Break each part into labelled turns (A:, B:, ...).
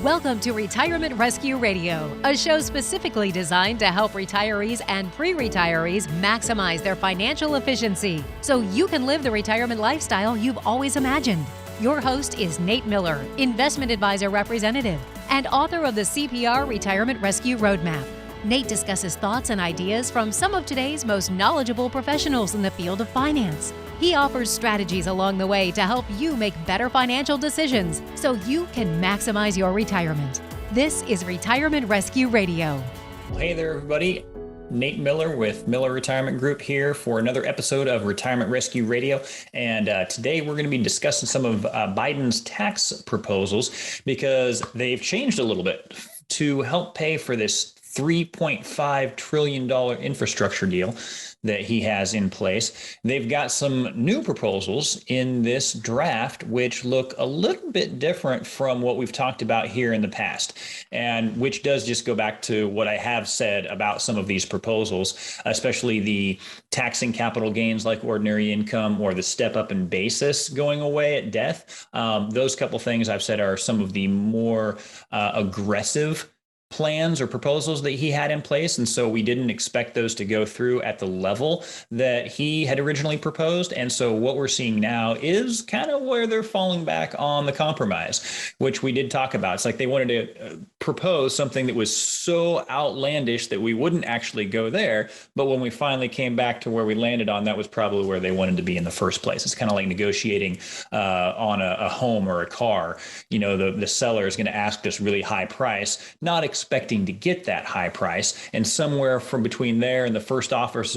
A: Welcome to Retirement Rescue Radio, a show specifically designed to help retirees and pre-retirees maximize their financial efficiency so you can live the retirement lifestyle you've always imagined. Your host is Nate Miller, investment advisor representative and author of the CPR Retirement Rescue Roadmap. Nate discusses thoughts and ideas from some of today's most knowledgeable professionals in the field of finance. He offers strategies along the way to help you make better financial decisions so you can maximize your retirement. This is Retirement Rescue Radio.
B: Well, hey there, everybody. Nate Miller with Miller Retirement Group here for another episode of Retirement Rescue Radio. And today we're going to be discussing some of Biden's tax proposals because they've changed a little bit to help pay for this $3.5 trillion infrastructure deal that he has in place. They've got some new proposals in this draft, which look a little bit different from what we've talked about here in the past, and which does just go back to what I have said about some of these proposals, especially the taxing capital gains like ordinary income or the step up in basis going away at death. Those couple things I've said are some of the more aggressive plans or proposals that he had in place. And so we didn't expect those to go through at the level that he had originally proposed. And so what we're seeing now is kind of where they're falling back on the compromise, which we did talk about. It's like they wanted to propose something that was so outlandish that we wouldn't actually go there. But when we finally came back to where we landed on, that was probably where they wanted to be in the first place. It's kind of like negotiating on a home or a car. You know, the seller is going to ask this really high price, not expecting to get that high price, and somewhere from between there and the first office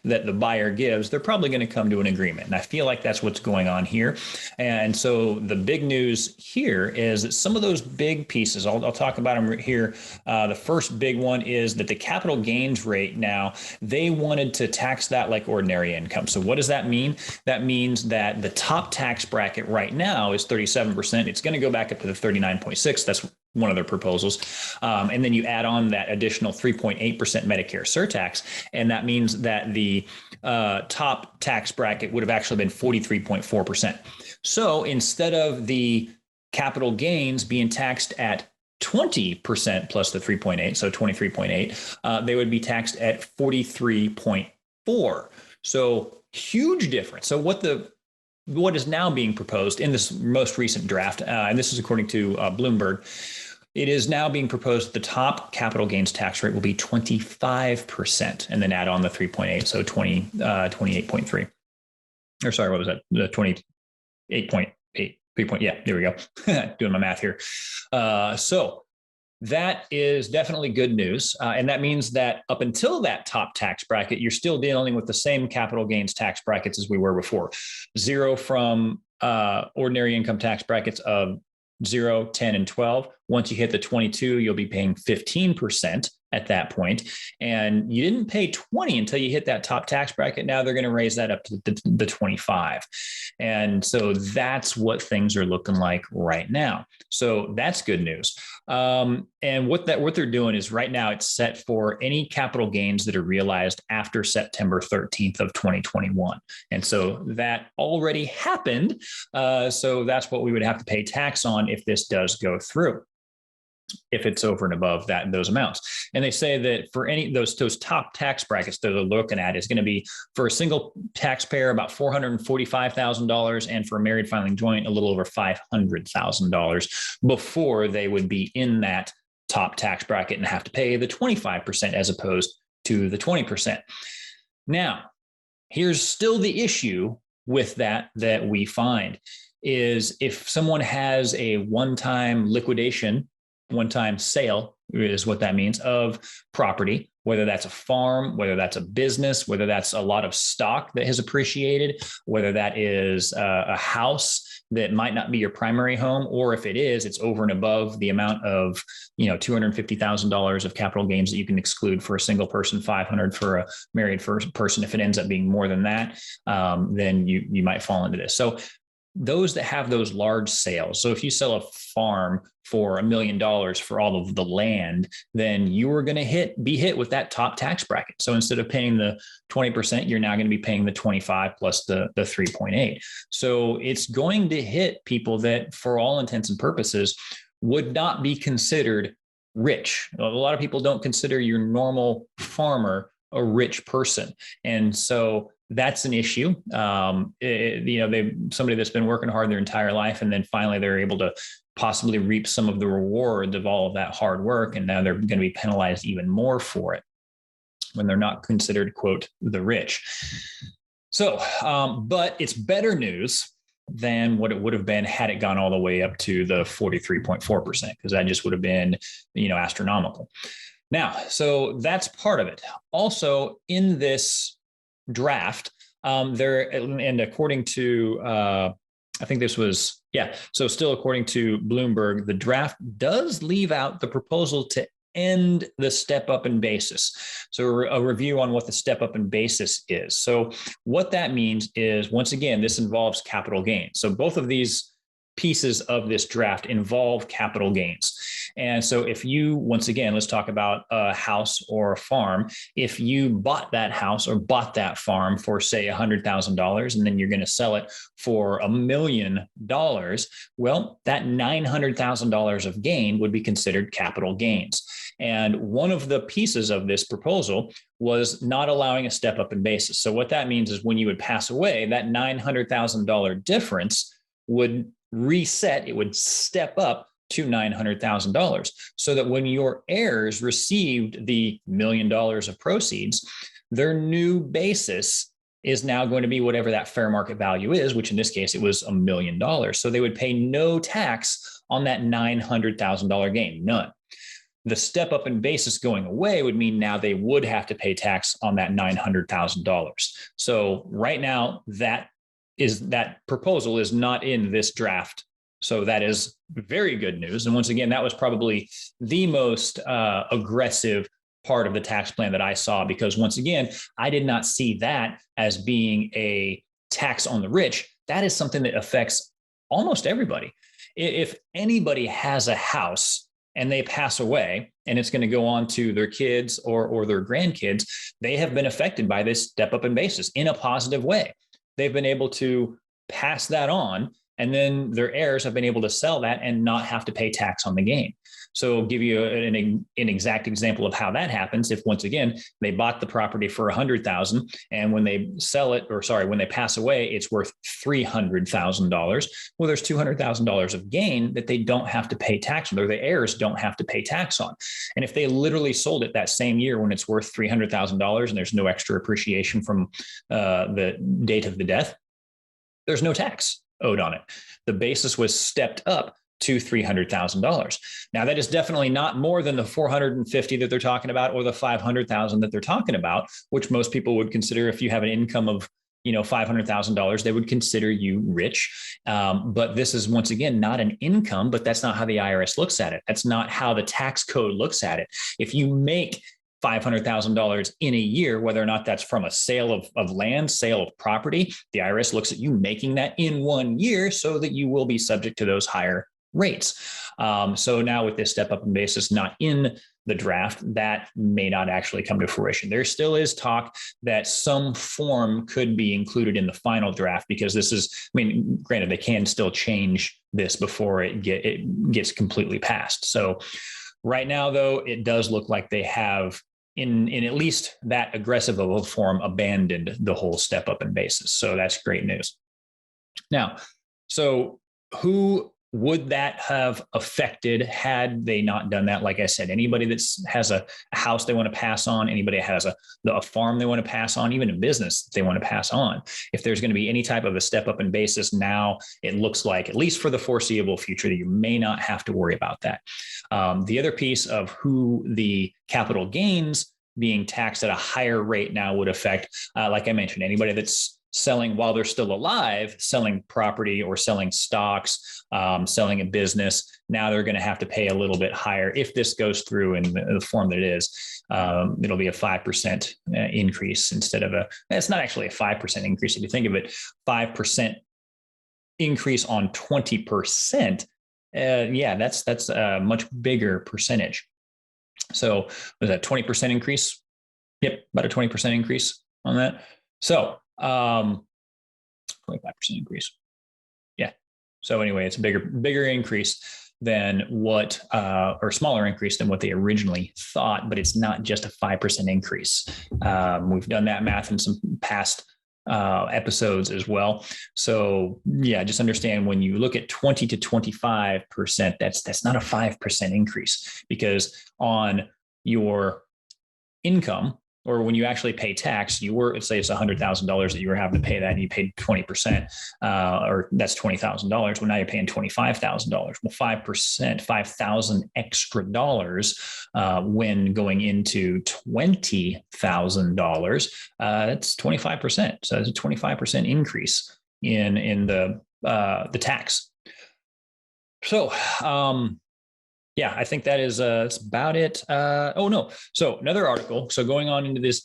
B: that the buyer gives, they're probably going to come to an agreement. And I feel like that's what's going on here. And so the big news here is that some of those big pieces, I'll talk about them here. The first big one is that the capital gains rate now, they wanted to tax that like ordinary income. So what does that mean? That means that the top tax bracket right now is 37%. It's going to go back up to the 39.6. That's one of their proposals. And then you add on that additional 3.8% Medicare surtax. And that means that the top tax bracket would have actually been 43.4%. So instead of the capital gains being taxed at 20% plus the 3.8, so 23.8, they would be taxed at 43.4. So huge difference. So what is now being proposed in this most recent draft, and this is according to Bloomberg, it is now being proposed the top capital gains tax rate will be 25%, and then add on the 3.8, so 28.3. Or sorry, what was that? The 28.8, 3 point, yeah, there we go. Doing my math here. So that is definitely good news. And that means that up until that top tax bracket, you're still dealing with the same capital gains tax brackets as we were before. Zero from ordinary income tax brackets of 0, 10, and 12. Once you hit the 22, you'll be paying 15% at that point. And you didn't pay 20 until you hit that top tax bracket. Now they're going to raise that up to the 25. And so that's what things are looking like right now. So that's good news. And what they're doing is right now it's set for any capital gains that are realized after September 13th of 2021. And so that already happened. So that's what we would have to pay tax on if this does go through, if it's over and above those amounts. And they say that for any those top tax brackets that they're looking at is going to be for a single taxpayer about $445,000, and for a married filing joint a little over $500,000 before they would be in that top tax bracket and have to pay the 25% as opposed to the 20%. Now, here's still the issue with that we find is if someone has a one-time sale is what that means, of property, whether that's a farm, whether that's a business, whether that's a lot of stock that has appreciated, whether that is a house that might not be your primary home, or if it is, it's over and above the amount of, $250,000 of capital gains that you can exclude for a single person, $500 for a married person. If it ends up being more than that, then you might fall into this. So those that have those large sales. So if you sell a farm for $1 million for all of the land, then you are going to be hit with that top tax bracket. So instead of paying the 20%, you're now going to be paying the 25 plus the 3.8. So it's going to hit people that, for all intents and purposes, would not be considered rich. A lot of people don't consider your normal farmer a rich person. And so that's an issue. Somebody that's been working hard their entire life, and then finally they're able to possibly reap some of the rewards of all of that hard work. And now they're going to be penalized even more for it when they're not considered, quote, the rich. So, but it's better news than what it would have been had it gone all the way up to the 43.4%, because that just would have been, astronomical. Now, so that's part of it. Also, in this draft, and according to, I think this was, so still according to Bloomberg, the draft does leave out the proposal to end the step up in basis. So a review on what the step up in basis is. So what that means is, once again, this involves capital gains. So both of these pieces of this draft involve capital gains. And so if you, once again, let's talk about a house or a farm. If you bought that house or bought that farm for, say, $100,000, and then you're going to sell it for $1 million, well, that $900,000 of gain would be considered capital gains. And one of the pieces of this proposal was not allowing a step up in basis. So what that means is, when you would pass away, that $900,000 difference would reset, it would step up to $900,000, so that when your heirs received the $1 million of proceeds, their new basis is now going to be whatever that fair market value is, which in this case, it was $1 million. So they would pay no tax on that $900,000 gain, none. The step up in basis going away would mean now they would have to pay tax on that $900,000. So right now, that proposal is not in this draft. So that is very good news. And once again, that was probably the most aggressive part of the tax plan that I saw, because once again, I did not see that as being a tax on the rich. That is something that affects almost everybody. If anybody has a house and they pass away, and it's going to go on to their kids or their grandkids, they have been affected by this step up in basis in a positive way. They've been able to pass that on, and then their heirs have been able to sell that and not have to pay tax on the gain. So I'll give you an exact example of how that happens. If, once again, they bought the property for $100,000, and when they sell it, when they pass away, it's worth $300,000. Well, there's $200,000 of gain that they don't have to pay tax on, or the heirs don't have to pay tax on. And if they literally sold it that same year when it's worth $300,000 and there's no extra appreciation from the date of the death, there's no tax owed on it. The basis was stepped up to $300,000. Now, that is definitely not more than the $450,000 that they're talking about, or the $500,000 that they're talking about, which most people would consider, if you have an income of $500,000, they would consider you rich. But this is, once again, not an income, but that's not how the IRS looks at it. That's not how the tax code looks at it. If you make $500,000 in a year, whether or not that's from a sale of land, sale of property, the IRS looks at you making that in 1 year, so that you will be subject to those higher rates. So now with this step up in basis not in the draft, that may not actually come to fruition. There still is talk that some form could be included in the final draft, because this is, granted, they can still change this before it gets completely passed. So right now, though, it does look like they have, in at least that aggressive of a form, abandoned the whole step up in basis. So that's great news. Now, so who would that have affected had they not done that? Like I said, anybody that has a house they want to pass on, anybody that has a farm they want to pass on, even a business they want to pass on. If there's going to be any type of a step up in basis, now it looks like, at least for the foreseeable future, that you may not have to worry about that. The other piece of who the capital gains being taxed at a higher rate now would affect, like I mentioned, anybody that's selling while they're still alive, selling property or selling stocks, selling a business. Now they're going to have to pay a little bit higher. If this goes through in the form that it is, it'll be a 5% increase instead of it's not actually a 5% increase. If you think of it, 5% increase on 20%, that's a much bigger percentage. So was that 20% increase? Yep, about a 20% increase on that. So 25% increase. Yeah. So anyway, it's a bigger increase. than what, or smaller increase than what they originally thought, but it's not just a 5% increase. We've done that math in some past episodes as well. So yeah, just understand when you look at 20 to 25%, that's not a 5% increase, because on your income, or when you actually pay tax, let's say it's $100,000 that you were having to pay that, and you paid 20%, or that's $20,000. Well, now you're paying $25,000. Well, 5%, $5,000 extra dollars, when going into $20,000, that's 25%. So that's a 25% increase in the tax. So, yeah, I think that is that's about it. Oh no! So another article. So going on into these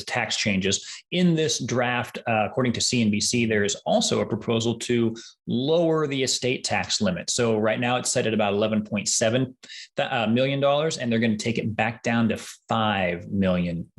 B: tax changes in this draft, according to CNBC, there is also a proposal to lower the estate tax limit. So right now it's set at about $11.7 million, and they're going to take it back down to $5 million.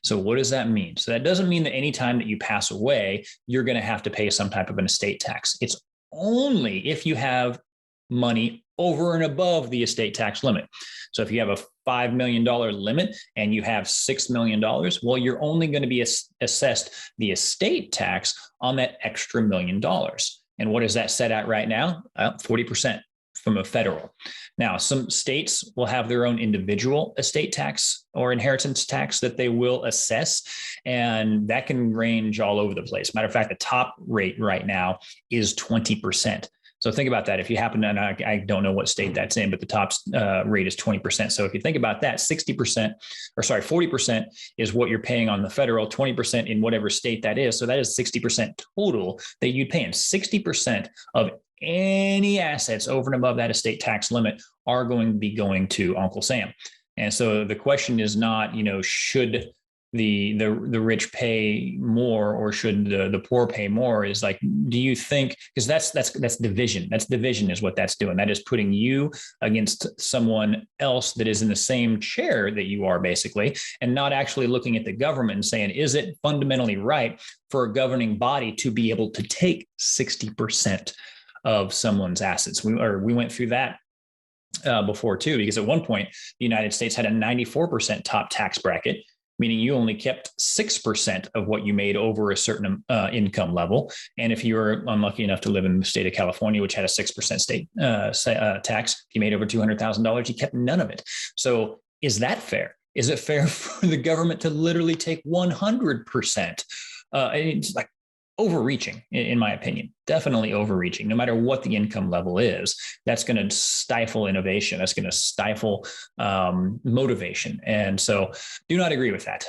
B: So what does that mean? So that doesn't mean that any time that you pass away, you're going to have to pay some type of an estate tax. It's only if you have money over and above the estate tax limit. So if you have a $5 million limit and you have $6 million, well, you're only going to be assessed the estate tax on that extra $1 million. And what is that set at right now? 40% from a federal. Now, some states will have their own individual estate tax or inheritance tax that they will assess, and that can range all over the place. Matter of fact, the top rate right now is 20%. So think about that. If you happen to, and I don't know what state that's in, but the top rate is 20%. So if you think about that, 40% is what you're paying on the federal, 20% in whatever state that is. So that is 60% total that you'd pay. And 60% of any assets over and above that estate tax limit are going to be going to Uncle Sam. And so the question is not, should the rich pay more, or should the poor pay more? Is like, do you think, because that's division. That's division is what that's doing. That is putting you against someone else that is in the same chair that you are, basically, and not actually looking at the government and saying, is it fundamentally right for a governing body to be able to take 60% of someone's assets? We went through that before too, because at one point the United States had a 94% top tax bracket, meaning you only kept 6% of what you made over a certain income level. And if you were unlucky enough to live in the state of California, which had a 6% state tax, if you made over $200,000, you kept none of it. So is that fair? Is it fair for the government to literally take 100%? It's like overreaching, in my opinion, definitely overreaching. No matter what the income level is, that's going to stifle innovation. That's going to stifle motivation. And so do not agree with that.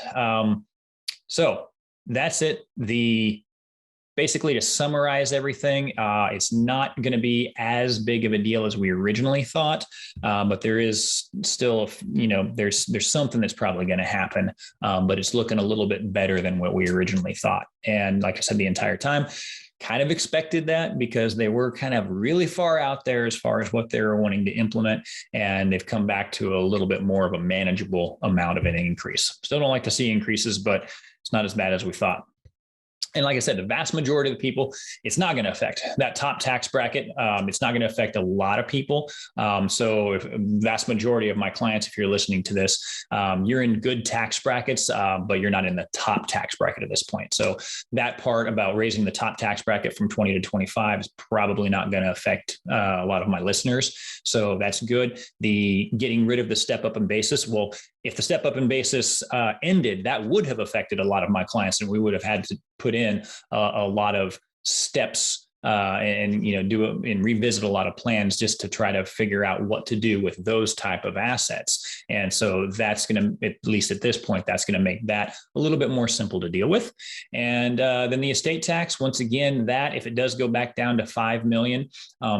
B: So that's it. Basically, to summarize everything, it's not going to be as big of a deal as we originally thought, but there is still, there's something that's probably going to happen, but it's looking a little bit better than what we originally thought. And like I said, the entire time, kind of expected that, because they were kind of really far out there as far as what they were wanting to implement, and they've come back to a little bit more of a manageable amount of an increase. Still don't like to see increases, but it's not as bad as we thought. And like I said, the vast majority of the people, it's not going to affect that top tax bracket. It's not going to affect a lot of people. So if vast majority of my clients, if you're listening to this, you're in good tax brackets, but you're not in the top tax bracket at this point. So that part about raising the top tax bracket from 20 to 25 is probably not going to affect a lot of my listeners. So that's good. The getting rid of the step up in basis. Well, if the step up in basis ended, that would have affected a lot of my clients, and we would have had to put in a lot of steps and revisit a lot of plans just to try to figure out what to do with those type of assets. And so that's going to, at least at this point, that's going to make that a little bit more simple to deal with. And then the estate tax, once again, that if it does go back down to 5 million,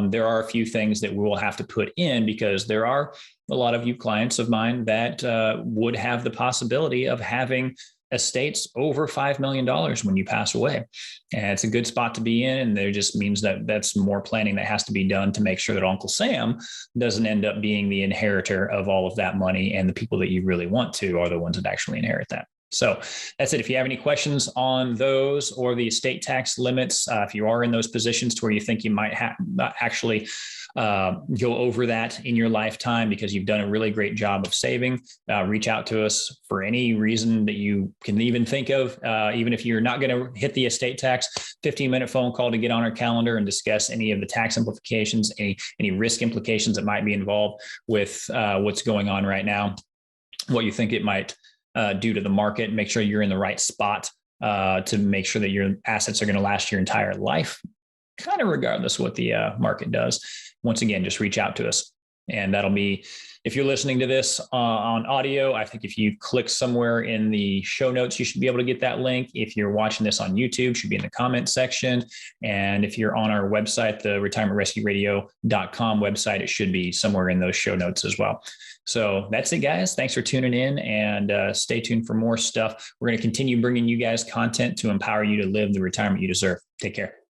B: there are a few things that we will have to put in, because there are a lot of you clients of mine that would have the possibility of having estates over $5 million when you pass away. And it's a good spot to be in. And there just means that that's more planning that has to be done to make sure that Uncle Sam doesn't end up being the inheritor of all of that money, and the people that you really want to are the ones that actually inherit that. So that's it. If you have any questions on those or the estate tax limits, if you are in those positions to where you think you might actually go over that in your lifetime because you've done a really great job of saving, reach out to us for any reason that you can even think of. Even if you're not going to hit the estate tax, 15-minute phone call to get on our calendar and discuss any of the tax implications, any risk implications that might be involved with what's going on right now, what you think it might do to the market, make sure you're in the right spot to make sure that your assets are going to last your entire life, kind of regardless what the market does. Once again, just reach out to us. And that'll be, if you're listening to this on audio, I think if you click somewhere in the show notes, you should be able to get that link. If you're watching this on YouTube, it should be in the comment section. And if you're on our website, the retirementrescueradio.com website, it should be somewhere in those show notes as well. So that's it, guys. Thanks for tuning in, and stay tuned for more stuff. We're going to continue bringing you guys content to empower you to live the retirement you deserve. Take care.